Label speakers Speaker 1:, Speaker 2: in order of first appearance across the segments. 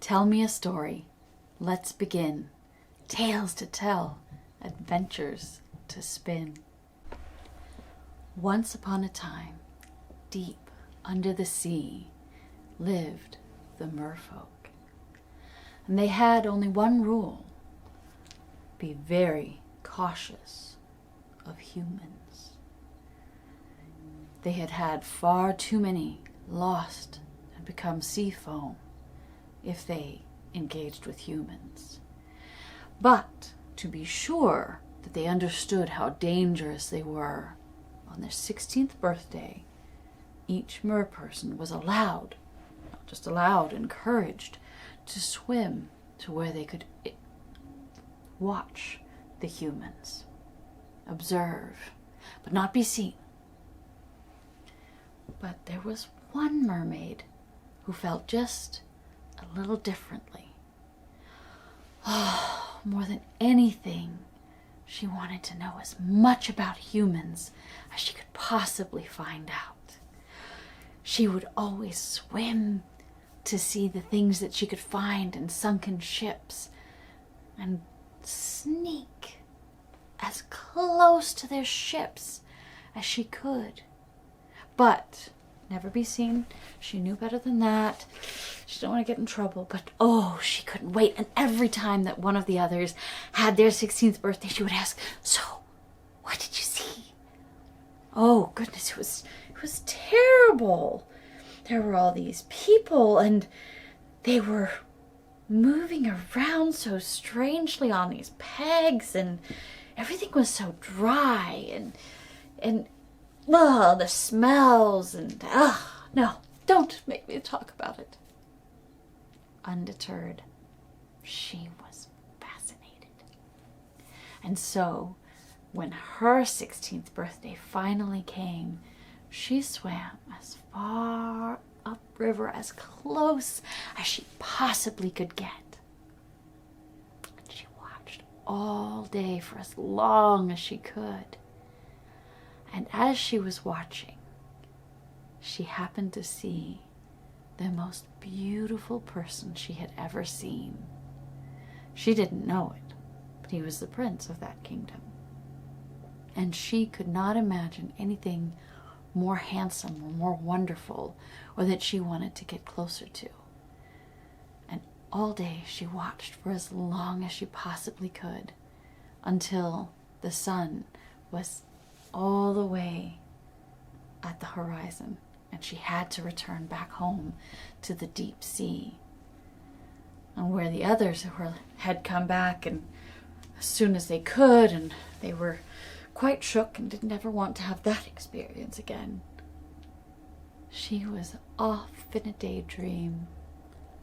Speaker 1: Tell me a story. Let's begin. Tales to tell, adventures to spin. Once upon a time, deep under the sea, lived the merfolk. And they had only one rule: be very cautious of humans. They had had far too many lost and become seafoam if they engaged with humans. But to be sure that they understood how dangerous they were, on their 16th birthday, each merperson was allowed, not just allowed, encouraged, to swim to where they could watch the humans, observe, but not be seen. But there was one mermaid who felt just a little differently. Oh, more than anything, she wanted to know as much about humans as she could possibly find out. She would always swim to see the things that she could find in sunken ships and sneak as close to their ships as she could. But never be seen. She knew better than that. She didn't want to get in trouble, but oh, she couldn't wait. And every time that one of the others had their 16th birthday, she would ask, "So, what did you see?" Oh, goodness, it was terrible. There were all these people, and they were moving around so strangely on these pegs, and everything was so dry, and the smells, and no, don't make me talk about it. Undeterred, she was fascinated. And so, when her 16th birthday finally came, she swam as far upriver, as close as she possibly could get. And she watched all day for as long as she could. And as she was watching, she happened to see the most beautiful person she had ever seen. She didn't know it, but he was the prince of that kingdom. And she could not imagine anything more handsome or more wonderful, or that she wanted to get closer to. And all day she watched for as long as she possibly could, until the sun was all the way at the horizon, and she had to return back home to the deep sea. And where the others had come back and as soon as they could, and they were quite shook and didn't ever want to have that experience again. She was off in a daydream,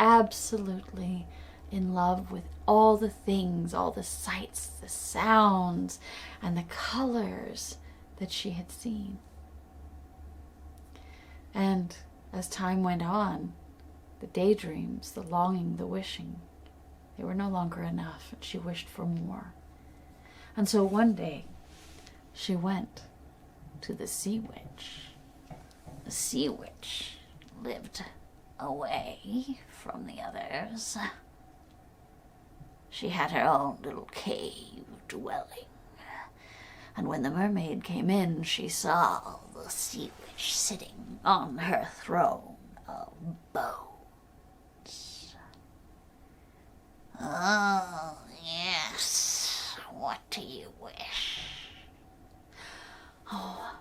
Speaker 1: absolutely in love with all the things, all the sights, the sounds, and the colors that she had seen. And as time went on, the daydreams, the longing, the wishing, they were no longer enough, and she wished for more. And so one day, she went to the sea witch. The sea witch lived away from the others. She had her own little cave dwelling. And when the mermaid came in, she saw the sea witch sitting on her throne of bones. "Oh, yes, what do you wish?" "Oh,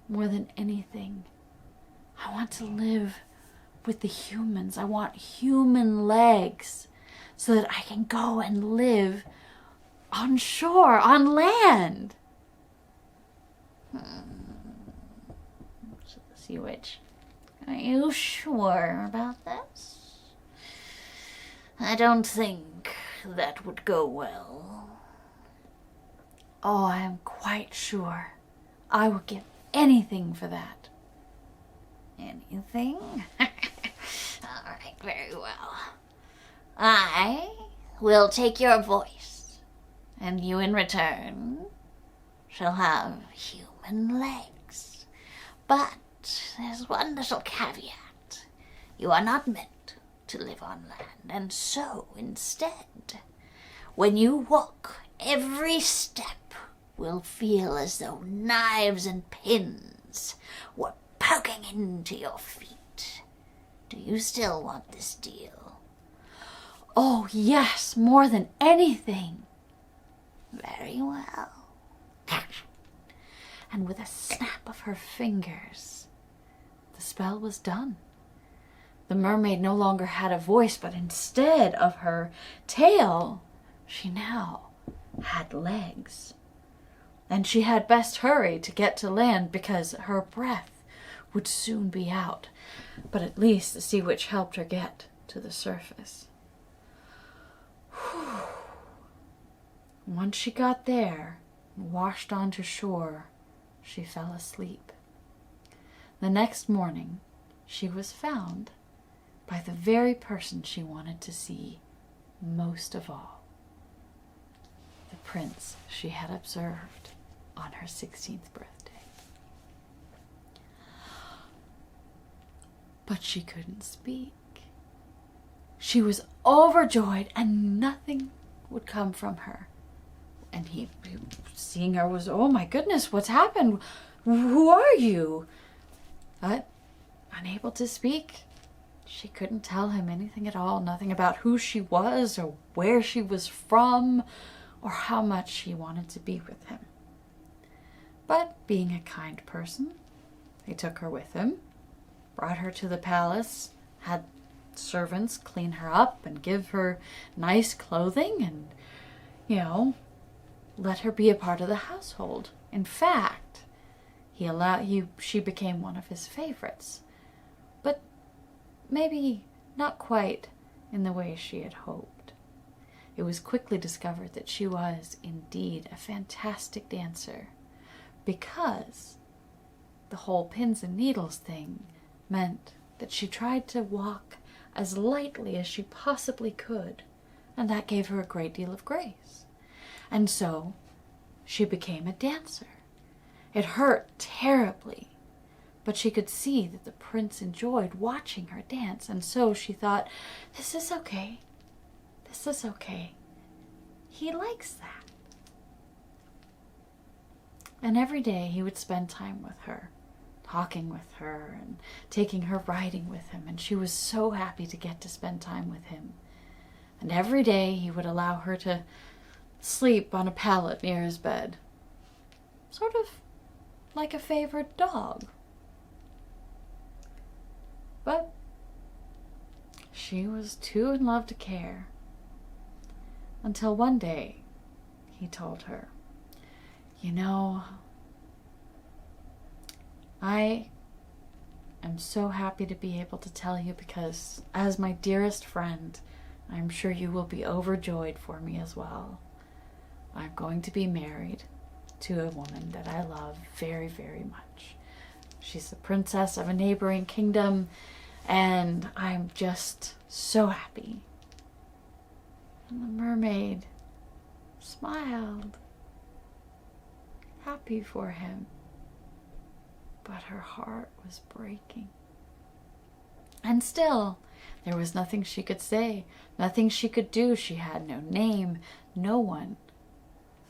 Speaker 1: more than anything, I want to live with the humans. I want human legs so that I can go and live on shore, on land." Said the sea witch, "Are you sure about this? I don't think that would go well." "Oh, I am quite sure. I would give anything for that." "Anything? All right, very well. I will take your voice, and you in return shall have human legs. But there's one little caveat. You are not meant
Speaker 2: to live on land, and so, instead, when you walk, every step will feel as though knives and pins were poking into your feet. Do you still want this deal?
Speaker 1: Oh, yes, more than anything.
Speaker 2: Very well.
Speaker 1: And with a snap of her fingers, the spell was done. The mermaid no longer had a voice, but instead of her tail, she now had legs. And she had best hurry to get to land because her breath would soon be out. But at least the sea witch helped her get to the surface. Whew. Once she got there and washed onto shore, she fell asleep. The next morning, she was found by the very person she wanted to see most of all. The prince she had observed on her 16th birthday. But she couldn't speak. She was overjoyed and nothing would come from her. And he, seeing her, was, oh my goodness, what's happened? Who are you? But, unable to speak, she couldn't tell him anything at all, nothing about who she was or where she was from or how much she wanted to be with him. But, being a kind person, he took her with him, brought her to the palace, had servants clean her up and give her nice clothing and, let her be a part of the household. In fact, she became one of his favorites. But maybe not quite in the way she had hoped. It was quickly discovered that she was indeed a fantastic dancer, because the whole pins and needles thing meant that she tried to walk as lightly as she possibly could, and that gave her a great deal of grace. And so she became a dancer. It hurt terribly, but she could see that the prince enjoyed watching her dance, and so she thought, this is okay. This is okay. He likes that. And every day he would spend time with her, talking with her and taking her riding with him, and she was so happy to get to spend time with him. And every day he would allow her to sleep on a pallet near his bed, sort of like a favorite dog. But she was too in love to care, until one day he told her, I am so happy to be able to tell you, because as my dearest friend, I'm sure you will be overjoyed for me as well. I'm going to be married to a woman that I love very, very much. She's the princess of a neighboring kingdom, and I'm just so happy. And the mermaid smiled, happy for him, but her heart was breaking. And still, there was nothing she could say, nothing she could do. She had no name. No one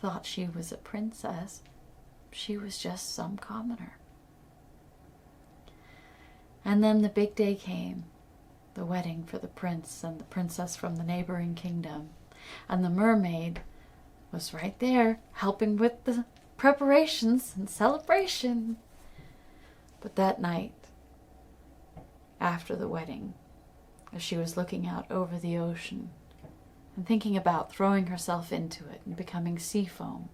Speaker 1: thought she was a princess. She was just some commoner. And then the big day came, the wedding for the prince and the princess from the neighboring kingdom. And the mermaid was right there, helping with the preparations and celebration. But that night, after the wedding, as she was looking out over the ocean and thinking about throwing herself into it and becoming seafoam,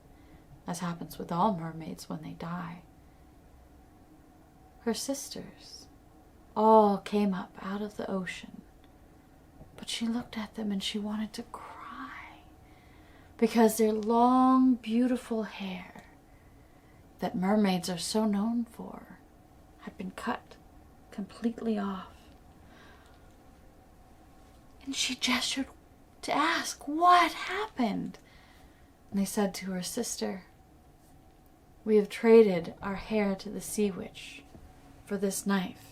Speaker 1: as happens with all mermaids when they die, her sisters all came up out of the ocean. But she looked at them and she wanted to cry, because their long, beautiful hair that mermaids are so known for had been cut completely off. And she gestured to ask what happened. And they said to her sister, we have traded our hair to the sea witch for this knife.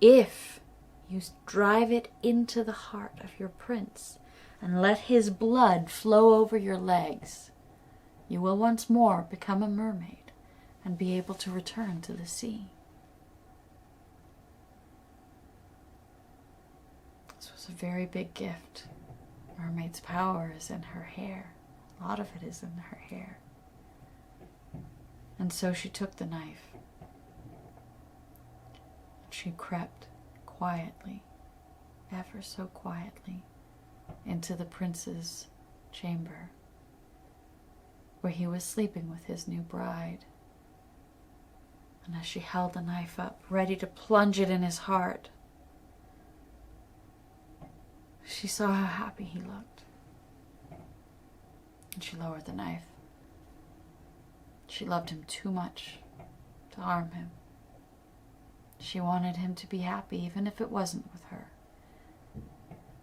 Speaker 1: If you drive it into the heart of your prince and let his blood flow over your legs, you will once more become a mermaid and be able to return to the sea. This was a very big gift. Mermaid's power is in her hair. A lot of it is in her hair. And so she took the knife. She crept quietly, ever so quietly, into the prince's chamber, where he was sleeping with his new bride. And as she held the knife up, ready to plunge it in his heart, she saw how happy he looked. And she lowered the knife. She loved him too much to harm him. She wanted him to be happy, even if it wasn't with her.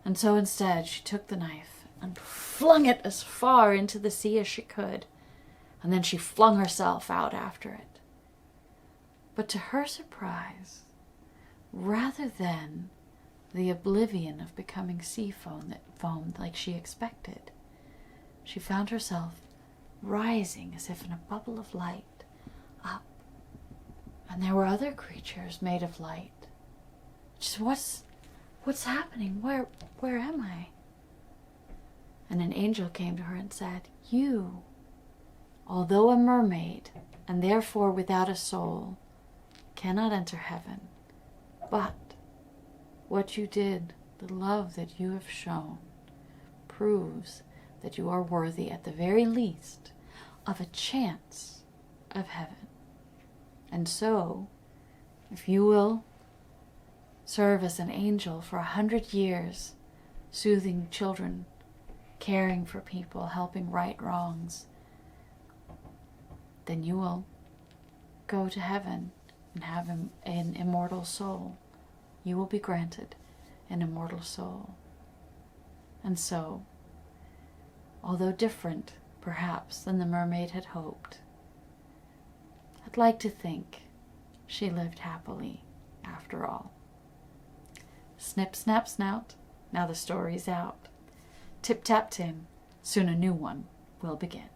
Speaker 1: And so instead, she took the knife and flung it as far into the sea as she could. And then she flung herself out after it. But to her surprise, rather than the oblivion of becoming seafoam that foamed like she expected, she found herself rising as if in a bubble of light, up. And there were other creatures made of light. Just what's happening? Where am I? And an angel came to her and said, you, although a mermaid, and therefore without a soul, cannot enter heaven. But what you did, the love that you have shown, proves that you are worthy, at the very least, of a chance of heaven. And so, if you will serve as an angel for 100 years, soothing children, caring for people, helping right wrongs, then you will go to heaven and have an immortal soul. You will be granted an immortal soul. And so, although different, perhaps, than the mermaid had hoped, I'd like to think she lived happily after all. Snip, snap, snout, now the story's out. Tip, tap, Tim, soon a new one will begin.